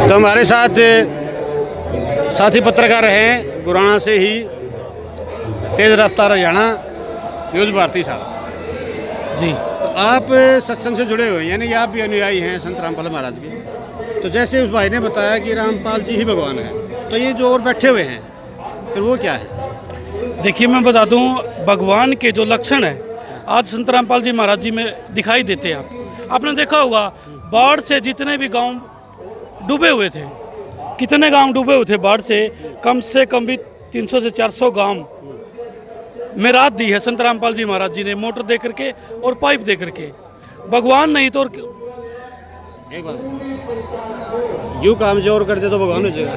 तो हमारे साथ साथी पत्रकार हैं गुराना से ही तेज़ रफ्तार हरियाणा न्यूज़ भारती साहब जी। तो आप सत्संग से जुड़े हुए हैं, यानी कि आप भी अनुयायी हैं संत रामपाल महाराज के। तो जैसे उस भाई ने बताया कि रामपाल जी ही भगवान हैं, तो ये जो और बैठे हुए हैं फिर वो क्या है? देखिए, मैं बता दूं, भगवान के जो लक्षण है आज संत रामपाल जी महाराज जी में दिखाई देते हैं। आपने देखा होगा बाढ़ से जितने भी गांव डूबे हुए थे, कितने गांव डूबे हुए थे बाढ़ से कम भी 300 से 400 गांव में रात दी है संत रामपाल जी महाराज जी ने, मोटर दे करके और पाइप दे करके। भगवान नहीं तो और एक बात, यूँ काम जोर करते तो भगवान हो जाएगा।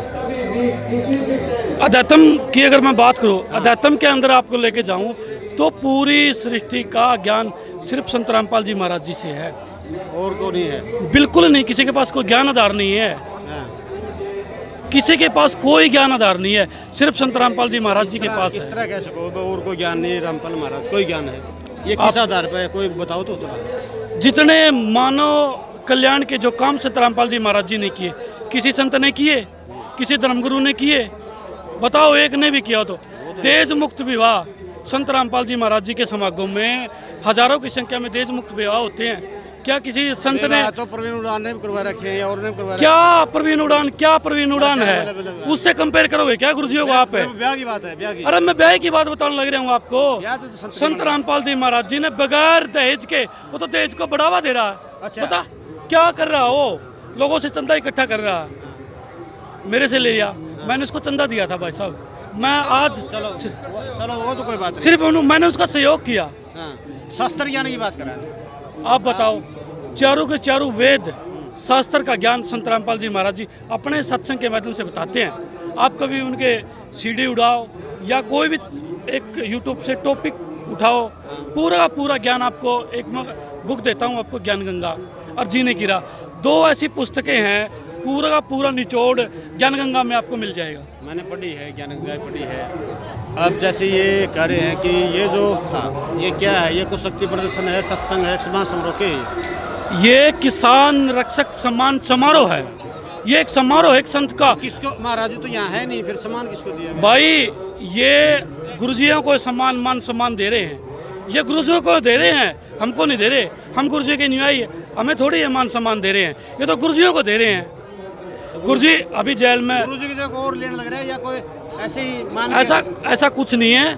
अध्यात्म की अगर मैं बात करूं, अध्यात्म के अंदर आपको लेके जाऊं तो पूरी सृष्टि का ज्ञान सिर्फ संत रामपाल जी महाराज जी से है, और को नहीं है। बिल्कुल नहीं, किसी के पास कोई ज्ञान आधार नहीं है, हाँ। किसी के पास कोई ज्ञान आधार नहीं है, सिर्फ संत रामपाल जी महाराज जी के पास किस है। तरह कह सको और कोई ज्ञान नहीं, रामपाल महाराज कोई ज्ञान है, ये किस आधार पर है? कोई बताओ तो थोड़ा। जितने मानव कल्याण के जो काम संत रामपाल जी महाराज जी ने किए, किसी संत ने किए, किसी धर्मगुरु ने किए? बताओ, एक ने भी किया हो तो। देश मुक्त विवाह संत रामपाल जी महाराज जी के समागम में हजारों की संख्या में देश मुक्त विवाह होते हैं। क्या किसी संत ने? तो प्रवीण उड़ान ने भी करवा रखे हैं और ने करवा रखे हैं। क्या प्रवीण उड़ान है? उससे कंपेयर करोगे क्या गुरुजियों को आप? ब्याह की बात है, ब्याह की। अरे मैं ब्याह की बात बताने लग रहा हूँ आपको। तो संत रामपाल जी महाराज जी ने बगैर दहेज के, वो तो दहेज को बढ़ावा दे रहा है। अच्छा। पता क्या कर रहा हो? लोगों से चंदा इकट्ठा कर रहा है, मेरे से ले लिया, मैंने उसको चंदा दिया था भाई साहब। मैं आज चलो वो तो कोई बात नहीं। सिर्फ मैंने उसका सहयोग किया। हाँ, शास्त्र ज्ञान की बात कर रहे हैं आप बताओ, चारों के चारों वेद शास्त्र का ज्ञान संत रामपाल जी महाराज जी अपने सत्संग के माध्यम से बताते हैं। आप कभी उनके सीडी उड़ाओ या कोई भी एक यूट्यूब से टॉपिक उठाओ, पूरा ज्ञान आपको, एक बुक देता हूँ आपको, ज्ञान गंगा और जीने की राह, 2 ऐसी पुस्तकें हैं, पूरा निचोड़ ज्ञान गंगा में आपको मिल जाएगा। मैंने पढ़ी है, ज्ञान गंगा पढ़ी है। अब जैसे ये कह रहे हैं कि ये जो था ये क्या है? ये कुछ शक्ति प्रदर्शन है, सत्संग है, समाज समारोह के? ये किसान रक्षक सम्मान समारोह है। ये एक समारोह है एक संत का। किसको? महाराज जी तो यहाँ है नहीं, फिर सम्मान किसको दिया भाई? ये गुरुजियों को सम्मान दे रहे हैं, ये गुरुजियों को दे रहे हैं, हमको नहीं दे रहे। हम गुरुजी के अनुयायी है, हमें थोड़ी ये मान सम्मान दे रहे हैं, ये तो गुरुजियों को दे रहे हैं। गुरुजी अभी जेल में, गुरुजी की जगह और लेने लग रहे हैं या कोई ऐसे ही मान? ऐसा कुछ नहीं है,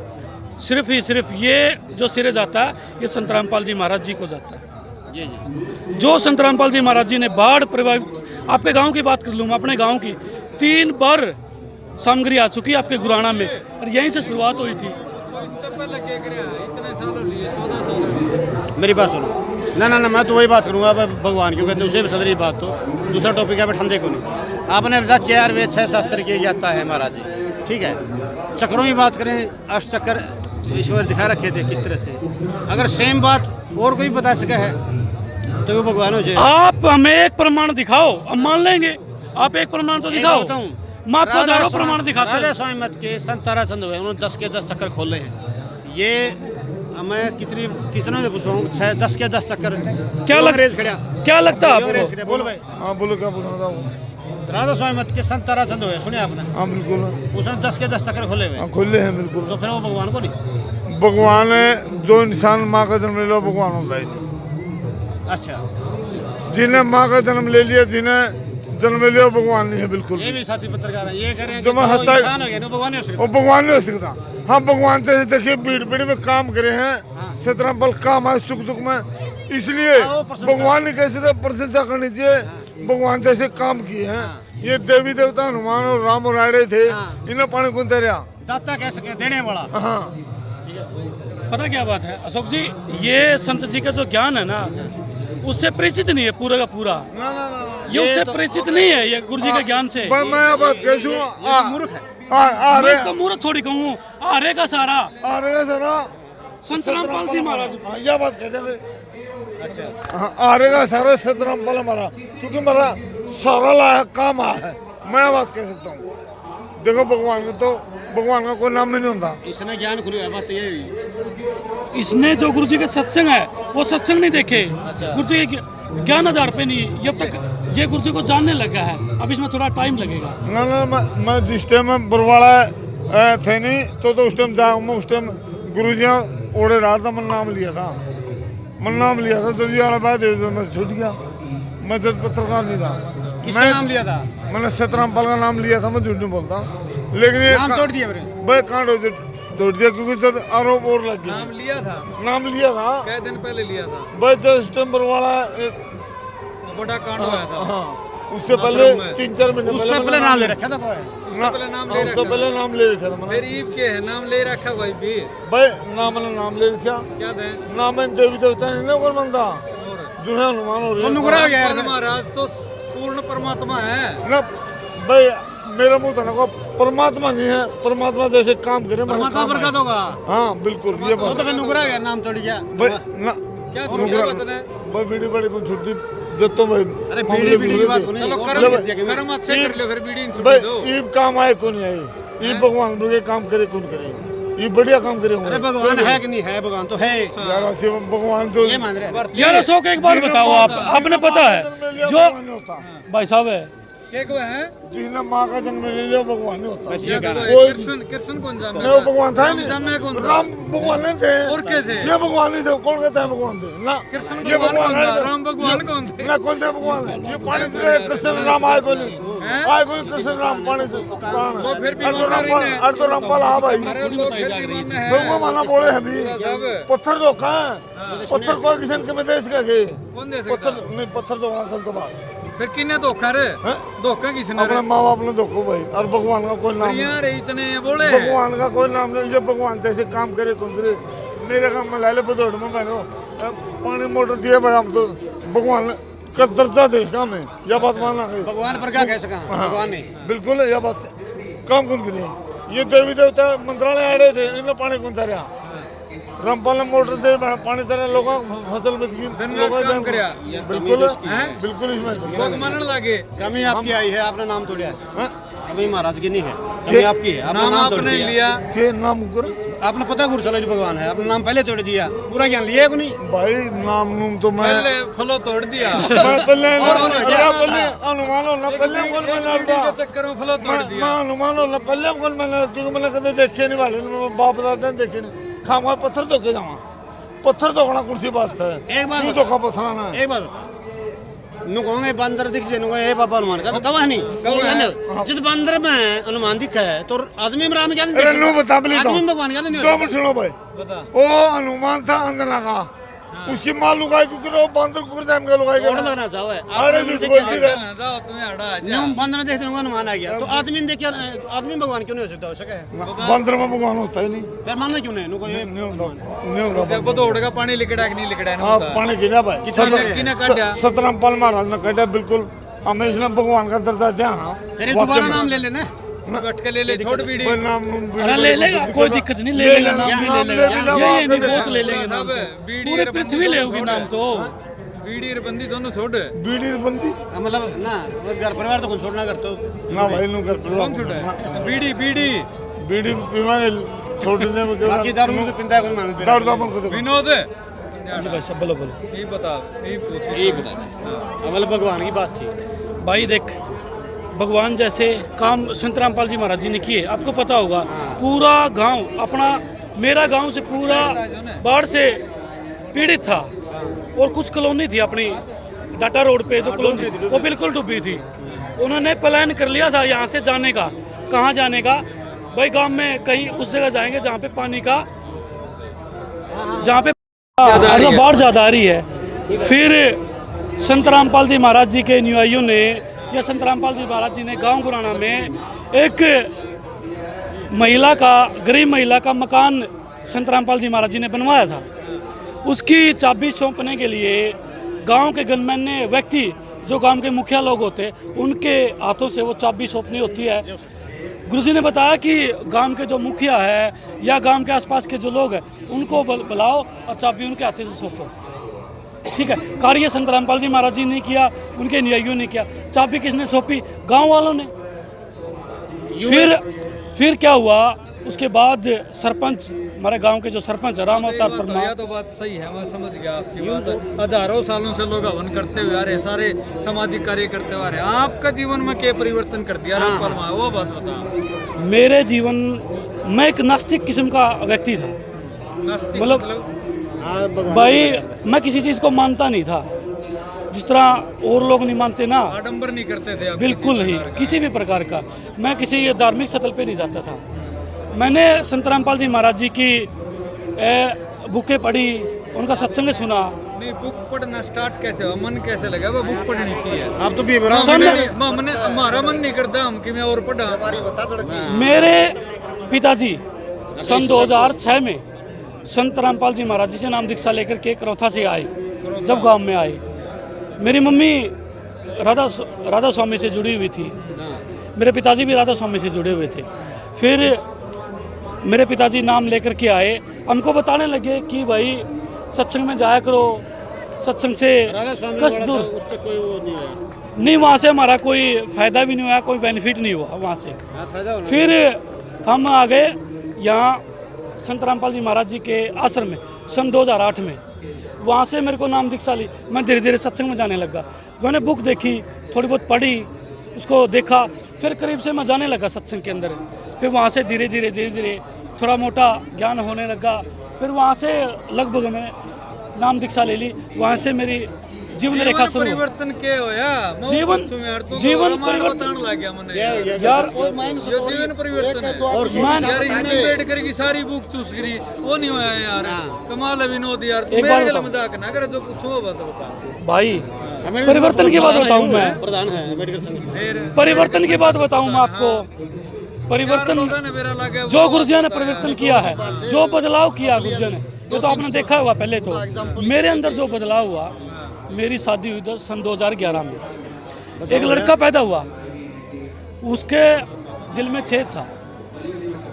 सिर्फ ये जो सिरे जाता है ये संत रामपाल जी महाराज जी को जाता है। जी जी। जो संत रामपाल जी महाराज जी ने बाढ़ प्रभावित, आपके गांव की बात कर लूँ, अपने गांव की 3 बार सामग्री आ चुकी है आपके गुराना में, और यहीं से शुरुआत हुई थी। मेरी बात सुनो ना, मैं तो वही बात करूँगा भगवान की, कहते उसे भी सदरी बात। तो दूसरा टॉपिक है बैठन देखो नहीं। आपने बताया 4 वेद 6 शास्त्र की ज्ञाता है महाराज जी, ठीक है। चक्रों की बात करें, अष्टचक्र ईश्वर दिखा रखे थे किस तरह से। अगर सेम बात और कोई बता सके है तो वो भगवान हो जाए। आप हमें एक प्रमाण दिखाओ, हम मान लेंगे। आप एक प्रमाण तो दिखाओ, मैं आपको हजारों प्रमाण दिखाता हूं। राजा स्वामी मत के संत ताराचंद हुए, उन्होंने 10 के 10 चक्कर खोले हैं। ये मैं कितनों से पूछूं, 10 के 10 चक्कर क्या लगता है आपको? बोलो भाई। हाँ बोलो, क्या पूछना था? राधा स्वामी मत के संत ताराचंद हुए, सुने आपने? हाँ बिल्कुल, उसने 10 के 10 चक्कर खोले हुए। हाँ खोले हैं बिल्कुल। तो फिर वो भगवान को नहीं? भगवान है जो इंसान माँ का जन्म ले लो, भगवान होता ही नहीं। अच्छा। जिन्हें माँ का जन्म ले लिया, जिन्हें जन्म ले लिया, भगवान नहीं है बिल्कुल। ये भी साथी पत्रकार हैं, ये कह रहे हैं जो कि मैं हंसता इंसान हो गया ना, भगवान नहीं हो सकता। वो भगवान नहीं हो सकता। हाँ भगवान से देखिए बीड़ में काम करे हैं, संत रामपाल काम है सुख दुख में, इसलिए भगवान ने कैसे प्रशंसा करनी चाहिए। भगवान जैसे काम किए हैं, ये देवी देवता हनुमान और राम और राड़े थे, इन्हें पानी कौन दे रहा? दाता कह सके देने वाला। हाँ, पता क्या बात है अशोक जी, ये संत जी का जो ज्ञान है ना, उससे परिचित नहीं है पूरा का पूरा। ये उससे परिचित नहीं है, ये गुरु जी के ज्ञान से। मैं बात कैसे मूर्ख है। मैं इसको मूर्ख थोड़ी कहूँ, आरे का सारा संत रामपाल जी महाराज। यह बात कहते थे। अच्छा। हाँ, आरेगा सारा संत रामपाल हमारा, क्योंकि हमारा सारा लायक काम है। मैं बात कह सकता हूँ। देखो भगवान को तो भगवान का कोई नाम ही नहीं होता। इसने ज्ञान खुली है, बात ये हुई। इसने जो गुरु जी के सत्संग है वो सत्संग नहीं देखे, गुरु जी के ज्ञान आधार पे नहीं, जब तक ये गुरु जी को जानने लगा है। अब इसमें थोड़ा टाइम लगेगा। ना मैं जिस टाइम में बरवाड़ा थे नहीं तो उस टाइम जाऊँ, मैं उस टाइम गुरु जी ओढ़े रहा था, मैंने नाम लिया था, तो जी वाला बात मैं छूट गया। मैं जब पत्रकार नहीं था। किसका नाम लिया था? मैंने सतरामपाल का नाम लिया था, मैं झूठ नहीं बोलता, लेकिन ये नाम तोड़ दिया मेरे। भाई कांड तोड़ दिया क्योंकि जब आरोप और लग गया। नाम लिया था कई दिन पहले लिया था भाई, जब सितंबर वाला बड़ा कांड हुआ था। हाँ, उससे पहले 3-4 महीने उससे पहले नाम ले रखा था भाई। पहले नाम ले उससे पहले नाम ले रखा था मैंने। फिर ईब के है नाम ले रखा भाई भी भाई नाम ले रखा, क्या थे नाम में देवी देवता नहीं ना कोई बनता, जो है हनुमान हो तो नुकरा हो गया यार। महाराज तो पूर्ण परमात्मा है ना भाई, मेरा मुंह था ना को परमात्मा नहीं है, परमात्मा जैसे काम करे परमात्मा बरकत होगा। हाँ बिल्कुल, ये वो बात तो फिर नुकरा हो गया, नाम तोड़ गया भाई ना क्या नुकरा बताने भाई, बीड़ी बड़ी को छुट्टी देता भाई। अरे बीड़ी की बात नहीं, चलो और कर्म कर दिया कि मैं- कर्म अच्छे कर लो फिर बीड़ी छुट्टी भाई दो ईब काम आए कौन नहीं आए, ईब भगवान के काम करे कौन करे, ये बढ़िया काम करे अरे भगवान है कि नहीं है? भगवान तो है, यार ऐसे भगवान तो ये मान रहे हैं। यार अशोक एक बात बताओ, आपने पता है जो भाई साहब है क्या को है जिसने माँ का जन्म ले लिया भगवान नहीं होता। बस ये कहना है। कोई कृष्ण कौन जान नहीं, वो भगवान था ही नहीं। जानना है कौन था राम भगवान नहीं थे, और कैसे? ये भगवान नहीं थे, कौन कहता है भगवान थे ना, कृष्ण ये भगवान कौन है था नहीं। राम भगवान कौन थे ना कौन थे भगवान, ये पानी से कृष्ण राम आए को नहीं, हैं? आए कोई कृष्ण राम पानी से वो फिर भी अर्धो रामपाल हाँ भाई, अरे लोग फिर भी मानने हैं भगवान माना बोले हैं भी, साहब पत्थर धोखा है, पत्थर कोई किसी के में देश का के कौन दे सकता पत्थर नहीं, पत्थर धोखा कल तो बात फिर किन्ने धोखा रे हैं? धोखा किसने रे अपने माँ बाप ने धोखो भाई, और भगवान का कोई नाम फिर नहीं। यार इतने बोले हैं भगवान का कोई नाम नहीं, ये भगवान जैसे काम करे कौन करे। मेरे काम में लाले बदौड़ में बहनो पानी मोटर दिए भाई, हम तो भगवान का दर्जा दे इसका में, यह बात मानना है। भगवान पर क्या कह सका भगवान ने? बिल्कुल यह बात काम कौन करे, ये देवी देवता मंत्रालय आ रहे थे, इन्हें पानी कौन तरह रामपाल ने मोटर दे पानी तरह लोग फसल में दिन रात काम करया। बिल्कुल हैं? बिल्कुल इसमें लोग मानने लगे कमी आपकी आई है, आपने नाम तोड़ा है। हैं? कमी महाराज की नहीं है, कमी आपकी है, आपने नाम नाम तोड़ आपने दिया। लिया के नाम कर आपने पता गुरु चलो जी भगवान है, आपने नाम पहले तोड़ दिया, पूरा ज्ञान लिया है कि नहीं? भाई नाम नूम तो मैं पहले फलो तोड़ दिया मैं पहले और पहले अनुमान होना पहले कौन मैंने के चक्कर में फलो तोड़ मैं दिया अनुमान होना पहले कौन मैंने, क्योंकि मैंने कभी देखे नहीं वाले मेरे बाप दादा ने देखे नहीं, खाऊंगा पत्थर धोके जाऊंगा, पत्थर धोना कुर्सी बात है, एक बात क्यों बता। धोखा पसराना है। एक बात नु कहोगे बंदर दिख से नु ए बाबा हनुमान का तो नहीं हाँ। जिस बंदर में हनुमान दिखा है तो आदमी में राम क्या नहीं अरे देख नो सकता? बता प्लीज आदमी में भगवान क्या नहीं दो हो मिनट सुनो भाई, बता वो हनुमान था अंजना का, उसकी माँ लुगाई क्योंकि वो बंदर कुकर टाइम का लुगाई और का लगना चाहो है अरे आपने झूठ देखा बोलती है? रहे। ना जाओ तुम्हें हटा न्यू बंदर देखते हैं हनुमान आ गया तो आदमी ने देखा, आदमी भगवान क्यों नहीं हो सकता? हो सके बंदर में भगवान होता ही नहीं, फिर मानना क्यों नहीं? नु कोई नहीं होता देखो तो उड़ेगा पानी लिकड़ा कि नहीं लिकड़ा हाँ पानी गिरा भाई, किने काटा सतरामपाल महाराज ने कहा बिल्कुल हमें इसने भगवान का दर्जा दिया। हाँ फिर दोबारा नाम ले लेना। कट के ले ले छोड़ बीड़ी कोई नाम अरे ले लेगा, कोई दिक्कत नहीं, ले लेगा, नाम भी ले लेगा, ये नहीं बहुत ले लेंगे नाम साहब तो। बीड़ी पूरी पृथ्वी लेगी नाम तो। बीड़ी और बंदी दोनों छोड़ बीड़ी बंदी मतलब ना वो घर परिवार तो कुछ छोड़ना कर तो ना भाई नु कर कौन छोड़ा है बीड़ी बीड़ी बीड़ी पीवाने छोड़ने में बाकी दारू तो पिंदा है कोई मान पे दारू दामन को देखो विनोद जी भाई साहब बोलो बोलो ये बता ये पूछ यही बता रहे मतलब भगवान की बात थी। भाई देख, भगवान जैसे काम संत रामपाल जी महाराज जी ने किए, आपको पता होगा पूरा गांव अपना, मेरा गांव से पूरा बाढ़ से पीड़ित था और कुछ कॉलोनी थी अपनी डाटा रोड पे जो कॉलोनी थी वो बिल्कुल डूबी थी। उन्होंने प्लान कर लिया था यहाँ से जाने का, कहाँ जाने का भाई, गांव में कहीं उस जगह जाएंगे जहाँ पे पानी का, जहाँ पे बाढ़ ज़्यादा आ रही है। फिर संत रामपाल जी महाराज जी के अनुयायियों ने या संत रामपाल जी महाराज जी ने गांव गुराना में एक महिला का, गरीब महिला का मकान संत रामपाल जी महाराज जी ने बनवाया था। उसकी चाबी सौंपने के लिए गांव के गणमान्य व्यक्ति जो गांव के मुखिया लोग होते उनके हाथों से वो चाबी सौंपनी होती है। गुरुजी ने बताया कि गांव के जो मुखिया है या गांव के आसपास के जो लोग हैं उनको बुलाओ और चाबी उनके हाथों से सौंपो। ठीक है, कार्य संत रामपाल जी महाराज जी ने किया, उनके अनुयायियों ने किया। चाबी किसने सौंपी? गांव वालों ने। फिर क्या हुआ, उसके बाद सरपंच, हमारे गांव के जो सरपंच है राम अवतार शर्मा, यह तो बात सही है, मैं समझ गया आपकी बात। हजारों सालों से लोग हवन करते हुए आ रहे, सारे सामाजिक कार्य करते हुए आ रहे। आपका जीवन में क्या परिवर्तन कर दिया रामपाल में, वो बात बताओ। मेरे जीवन, मैं एक नास्तिक किस्म का व्यक्ति था। नास्तिक मतलब भाई मैं किसी चीज़ को मानता नहीं था, जिस तरह और लोग नहीं मानते ना, आडंबर नहीं करते थे आप बिल्कुल ही, किसी भी प्रकार का। मैं किसी धार्मिक स्थल पे नहीं जाता था। मैंने संत रामपाल जी महाराज जी की बुकें पढ़ी, उनका सत्संग सुना। नहीं, बुक पढ़ना स्टार्ट कैसे हुआ, मन कैसे लगा वो बुक पढ़नी चाहिए? आप तो भी हमारा मन नहीं करता हम कि मैं और पढ़ा। मेरे पिताजी सन 2006 में संत रामपाल जी महाराज जी से नाम दीक्षा लेकर के करौथा से आए। जब गांव में आए, मेरी मम्मी राधा स्वामी से जुड़ी हुई थी, मेरे पिताजी भी राधा स्वामी से जुड़े हुए थे। फिर मेरे पिताजी नाम लेकर के आए, हमको बताने लगे कि भाई सत्संग में जाया करो, सत्संग से कष्ट दूर। नहीं, वहाँ से हमारा कोई फ़ायदा भी नहीं हुआ, कोई बेनिफिट नहीं हुआ वहाँ से। फिर हम आ गए यहाँ संत रामपाल जी महाराज जी के आश्रम में सन 2008 में। वहाँ से मेरे को नाम दीक्षा ली, मैं धीरे धीरे सत्संग में जाने लगा। मैंने बुक देखी, थोड़ी बहुत पढ़ी, उसको देखा, फिर करीब से मैं जाने लगा सत्संग के अंदर। फिर वहाँ से धीरे धीरे थोड़ा मोटा ज्ञान होने लगा। फिर वहाँ से लगभग मैं नाम दीक्षा ले ली। वहाँ से मेरी जीवन रेखा शुरू। परिवर्तन क्या होया? जीवन परिवर्तन लग गया मने यार, जीवन परिवर्तन है यार। इन्हें बैठ कर की सारी बुक चूस करी, वो नहीं होया यार। कमाल है विनोद यार, तू मेरे लिए मजाक ना कर, जो पूछो बात बता भाई। परिवर्तन की बात बताऊं मैं, प्रधान है मेडिकल संघ। परिवर्तन की बात बताऊं मैं आपको। परिवर्तन जो गुरुजी ने परिवर्तन किया है, जो बदलाव किया गुरुजी ने, वो तो आपने देखा होगा। पहले तो मेरे अंदर जो बदलाव हुआ, मेरी शादी हुई सन 2011 में। एक लड़का पैदा हुआ, उसके दिल में छेद था।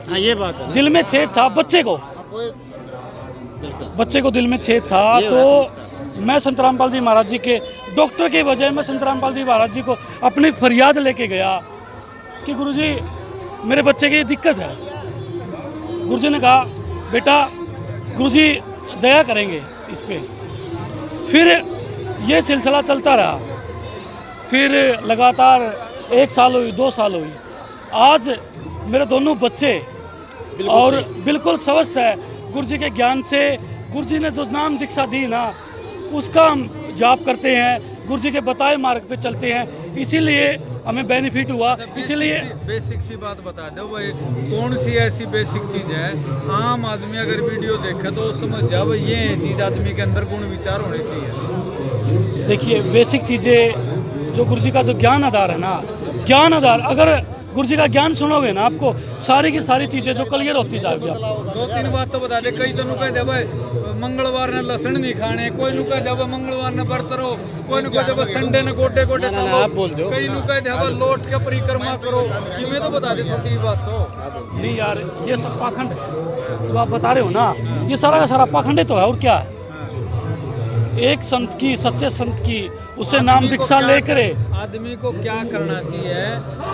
हाँ, ये बात है। दिल में छेद था, बच्चे को दिल में छेद था। तो मैं संत रामपाल जी महाराज जी के डॉक्टर के बजाय मैं संत रामपाल जी महाराज जी को अपनी फरियाद लेके गया कि गुरुजी मेरे बच्चे की दिक्कत है। गुरुजी ने कहा बेटा गुरुजी दया करेंगे इस पे। फिर ये सिलसिला चलता रहा। फिर लगातार 1 साल हुई, 2 साल हुई। आज मेरे दोनों बच्चे और बिल्कुल स्वस्थ है गुरुजी के ज्ञान से। गुरुजी ने जो नाम दीक्षा दी ना, उसका हम जाप करते हैं, गुरुजी के बताए मार्ग पे चलते हैं, इसीलिए हमें बेनिफिट हुआ। इसीलिए बेसिक सी बात बता दो भाई, कौन सी ऐसी बेसिक चीज़ है आम आदमी अगर वीडियो देखे तो समझ जाओ ये चीज़ आदमी के अंदर गुण विचार होने चाहिए। देखिए बेसिक चीज़ें जो गुरुजी का जो ज्ञान आधार है ना, ज्ञान आधार, अगर गुरुजी का ज्ञान सुनोगे ना, आपको सारी की सारी चीज़ें जो क्लियर होती जाएगी। 2-3 बात तो बता दे। कई तो कह दे भाई मंगलवार ने लहसुन नहीं खाने, कोई नु कह दे मंगलवार ने व्रत रहो, कोई नु कह दे संडे ने गोटे गोटे खाओ, कई नु कह दे लौट के परिक्रमा करो। मैं तो बता दे छोटी बात तो नहीं यार, ये सब पाखंड जो आप बता रहे हो ना, ये सारा का सारा पाखंड तो है। और क्या है, एक संत की, सच्चे संत की, उसे नाम दीक्षा लेकर आदमी को क्या करना चाहिए,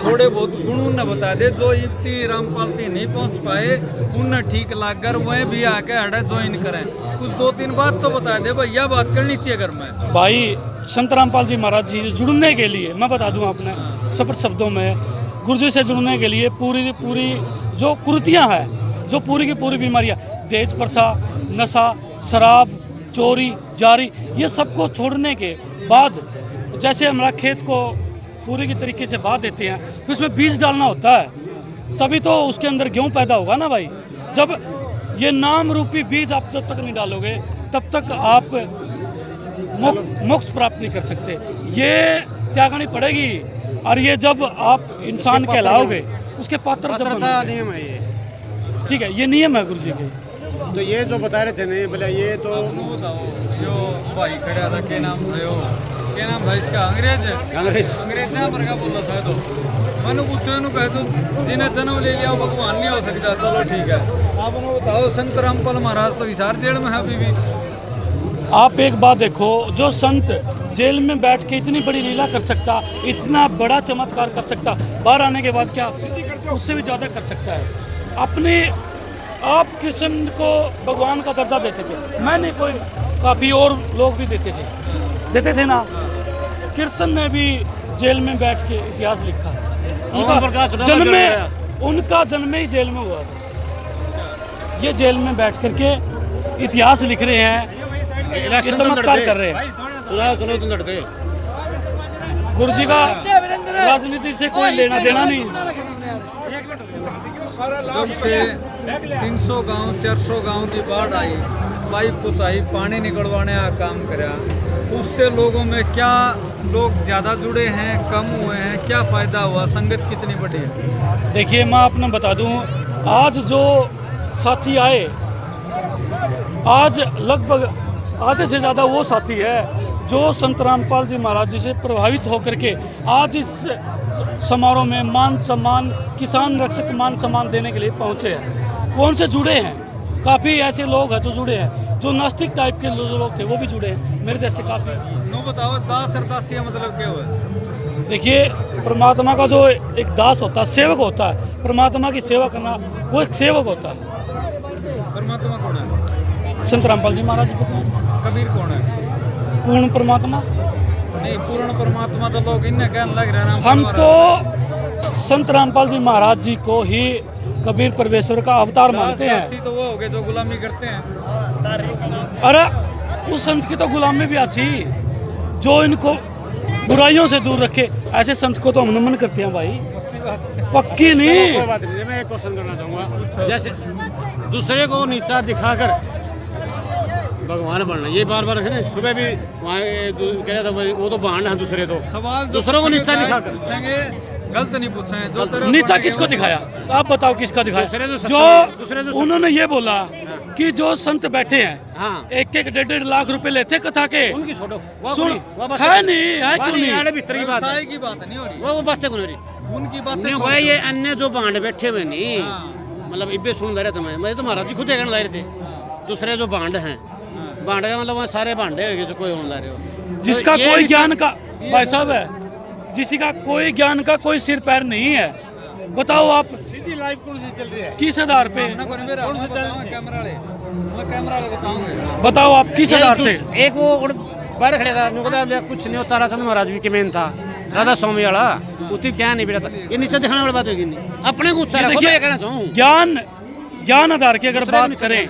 थोड़े बहुत गुण उन्हें बता दे। जो इतनी रामपाल ती नहीं पहुंच पाए उन्हें ठीक लागकर वह भी आके हड़ा ज्वाइन करें। कुछ 2-3 बात तो बता दे भाई, यह बात करनी चाहिए अगर मैं भाई। संत रामपाल जी महाराज जी से जुड़ने के लिए मैं बता दूं अपने सफर शब्दों में, गुरुजी से जुड़ने के लिए पूरी जो कुरीतियाँ हैं, जो पूरी की पूरी बीमारियाँ, दहेज प्रथा, नशा, शराब, चोरी, जारी, ये सबको छोड़ने के बाद, जैसे हमारा खेत को पूरी की तरीके से बहा देते हैं, फिर उसमें बीज डालना होता है, तभी तो उसके अंदर गेहूँ पैदा होगा ना भाई। जब ये नाम रूपी बीज आप जब तक नहीं डालोगे, तब तक आप मोक्ष प्राप्त नहीं कर सकते। ये त्यागनी पड़ेगी। और ये जब आप इंसान कहलाओगे, उसके पात्र जब नियम है ये, ठीक है, ये नियम है गुरुजी के। तो ये जो बता रहे थे नहीं बोले, ये तो बताओ जो भाई खड़ा था, क्या नाम था क्या नाम था इसका? अंग्रेज ना पर क्या बोल रहा था। तो मैंने पूछा कहे तो जिन्हें जन्म ले लिया भगवान नहीं हो सकता। चलो ठीक है, आपने बताओ संत रामपाल महाराज तो हिसार जेल में है अभी भी। आप एक बात देखो, जो संत जेल में बैठ के इतनी बड़ी लीला कर सकता, इतना बड़ा चमत्कार कर सकता, बाहर आने के बाद क्या उससे भी ज़्यादा कर सकता है। अपने आप कृष्ण को भगवान का दर्जा देते थे, मैंने कोई काफ़ी और लोग भी देते थे ना। कृष्ण ने भी जेल में बैठ के इतिहास लिखा, उनका जन्म ही जेल में हुआ था। ये जेल में बैठ करके इतिहास लिख रहे हैं, ये चमत्कार कर रहे हैं। सुनो तुम लड़ते गुरु जी का राजनीति से कोई लेना देना नहीं। जब से 300 गांव 400 गांव की बाढ़ आई, पाइप पुचाई, पानी निकलवाने का काम करा, उससे लोगों में क्या लोग ज़्यादा जुड़े हैं, कम हुए हैं, क्या फ़ायदा हुआ, संगत कितनी बड़ी है? देखिए मैं आपने बता दूं, आज जो साथी आए, आज लगभग आधे से ज़्यादा वो साथी है जो संत रामपाल जी महाराज जी से प्रभावित होकर के आज इस समारोह में मान सम्मान, किसान रक्षक मान सम्मान देने के लिए पहुंचे हैं। वो उनसे जुड़े हैं, काफ़ी ऐसे लोग हैं जो जुड़े हैं, जो नास्तिक टाइप के लोग थे वो भी जुड़े हैं, मेरे जैसे काफ़ी। नो बताओ, दास और दासिया मतलब क्या हुआ? देखिए परमात्मा का जो एक दास होता है, सेवक होता है, परमात्मा की सेवा करना वो एक सेवक होता है। परमात्मा कौन है? संत रामपाल जी महाराज जी को। कबीर कौन है? पूर्ण परमात्मा। नहीं, पूर्ण परमात्मा तो लोग इन्हें कहने लग रहे हैं। हम तो संत रामपाल जी महाराज जी को ही कबीर परमेश्वर का अवतार मानते हैं। तो वो हो गए जो गुलामी करते हैं। अरे उस संत की तो गुलामी भी अच्छी, जो इनको बुराइयों से दूर रखे, ऐसे संत को तो हम नमन करते हैं भाई, पक्की नहीं। कोई बात नहीं, मैं एक क्वेश्चन करना चाहूँगा, जैसे दूसरे को नीचा दिखाकर भगवान बनना, ये बार बार है ना, सुबह भी वहाँ कह रहा था वो तो बहाना है, दूसरे तो सवाल दूसरों को नीचा दिखाकर पूछेंगे, गलत नहीं पूछे जो तेरे नीचा किसको दिखाया? आप बताओ किसका दिखाया? दूसरे जो उन्होंने ये बोला कि जो संत बैठे हैं, हाँ, 1-1 लाख रुपए लेते कथा के, उनकी छोड़ो, सुन है नहीं है क्यों नहीं? भीतर की बात है, की बात नहीं हो रही, वो बातें कौन हो रही? उनकी बातें नहीं भाई, ये अन्य जो बांड बैठे हुए नहीं, मतलब इब्बे सुन रहे थे, मैं तो महाराज जी खुद कहने ला रहे थे, दूसरे जो बांड हैं, बांड का मतलब वहाँ सारे बांडे हैं जो कोई होने ला रहे हो, जिसका कोई ज्ञान का भाई साहब है, जिसका कोई ज्ञान का कोई सिर पैर नहीं है, बताओ आप सीधी लाइव कौन सी चल रही है, किस आधार पे? कैमरा वाले बताऊंगे, बताओ आप किस आधार से? एक वो बाहर खड़े था, कुछ नहीं होता, राधा महाराज भी के मेन था, राधा स्वामी वाला, उतनी क्या नहीं था, ये नीचे दिखाने वाली बात होगी नहीं, अपने को कहना चाहूँ। ज्ञान आधार की अगर बात करें,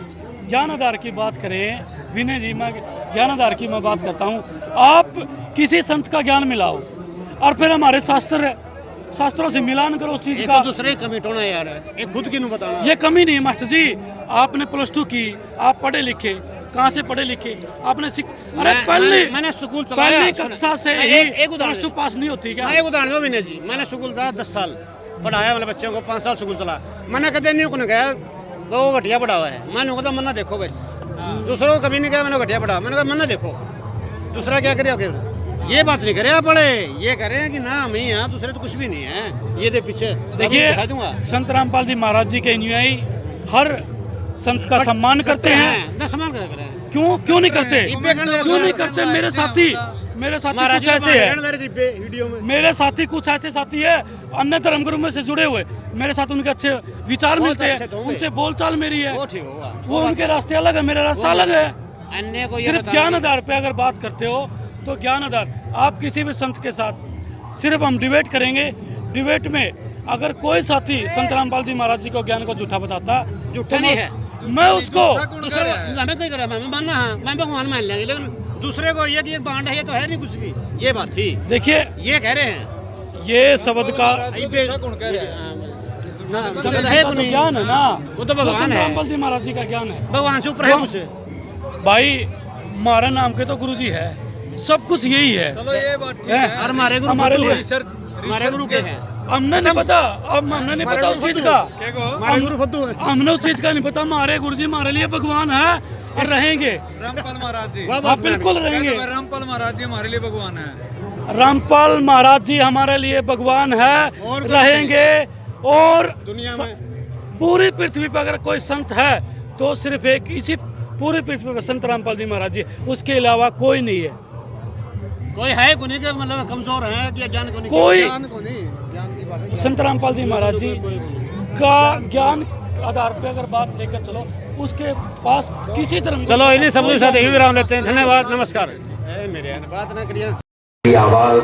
ज्ञान आधार की बात करें विनय जी, मैं ज्ञान आधार की मैं बात करता हूँ, आप किसी संत का ज्ञान मिलाओ और फिर हमारे शास्त्रों से मिलान करो उस चीज का। तो दूसरे कमी टोना यार, एक खुद की नहीं बताना, ये कमी नहीं है मास्टर जी, आपने +2 की, आप पढ़े लिखे, कहाँ से पढ़े लिखे आपने अरे मैंने स्कूल पहली कक्षा से ही +2 पास नहीं होती क्या? एक उदाहरण दो विनय जी, मैंने स्कूल था 10 साल पढ़ाया, मतलब बच्चों को 5 साल स्कूल चला, मैंने कदे नहीं उन्हें कहा वो घटिया पढ़ा हुआ है, मैंने कहा मन्ना देखो बस, दूसरों को कभी नहीं कहा मैंने घटिया पढ़ा, मैंने कहा मन्ना देखो दूसरा क्या करे, ये बात नहीं करे आप पढ़े, ये कह रहे हैं कि ना हम ही हैं, दूसरे तो कुछ भी नहीं है, ये दे पीछे देखिए संत रामपाल जी महाराज जी के अनुयायी हर संत का सम्मान करते हैं, सम्मान कर रहे हैं, क्यों नहीं करते? क्यों नहीं करते? मेरे साथी कुछ ऐसे है, मेरे साथी कुछ ऐसे साथी है अन्य धर्म गुरु में से जुड़े हुए, मेरे साथ उनके अच्छे विचार मिलते हैं, उनसे बोलचाल मेरी है, वो उनके रास्ते अलग है, मेरा रास्ता अलग है। अन्य को सिर्फ ज्ञान आधार पे अगर बात करते हो तो ज्ञान आधार, आप किसी भी संत के साथ सिर्फ हम डिबेट करेंगे, डिबेट में अगर कोई साथी संत रामपाल जी महाराज जी को ज्ञान को झूठा बताता, झूठा नहीं है, मैं उसको मैं भगवान मान लेंगे, लेकिन दूसरे को ये कि बांड है, ये तो है नहीं कुछ भी, ये बात थी। देखिए ये कह रहे हैं, ये शब्द का ज्ञान है ना, वो तो भगवान है, रामपाल जी महाराज जी का ज्ञान है, भगवान से ऊपर है कुछ भाई। हमारे नाम के तो गुरु जी है, सब कुछ यही है, चलो ये बात ठीक है। और हमारे गुरु हमारे लिए हमारे गुरु के हैं, हमने नहीं पता, अब हमने नहीं पता उस चीज का, हमारे गुरु फद्दू है, हमने उस चीज का नहीं पता, हमारे गुरु जी हमारे लिए भगवान है और रहेंगे, रामपाल महाराज जी आप बिल्कुल रहेंगे, रामपाल महाराज जी हमारे लिए भगवान है, रामपाल महाराज जी हमारे लिए भगवान है, रहेंगे, और दुनिया में पूरी पृथ्वी पर अगर कोई संत है तो सिर्फ एक, इसी पूरी पृथ्वी पर संत रामपाल जी महाराज जी, उसके अलावा कोई नहीं है। कोई है को नहीं के मतलब कमजोर है कि ज्ञान को नहीं, कोई ज्ञान को नहीं, ज्ञान की बात संत रामपाल जी महाराज जी का ज्ञान आधार पे अगर बात लेकर चलो, उसके पास किसी तरह चलो इन्हीं सब के साथ यही विराम लेते हैं। धन्यवाद, नमस्कार। मेरे बात ना करिए। ये आवाज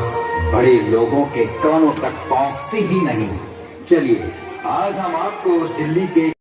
बड़े लोगों के कानों तक पहुंचती ही नहीं। चलिए आज हम आपको दिल्ली के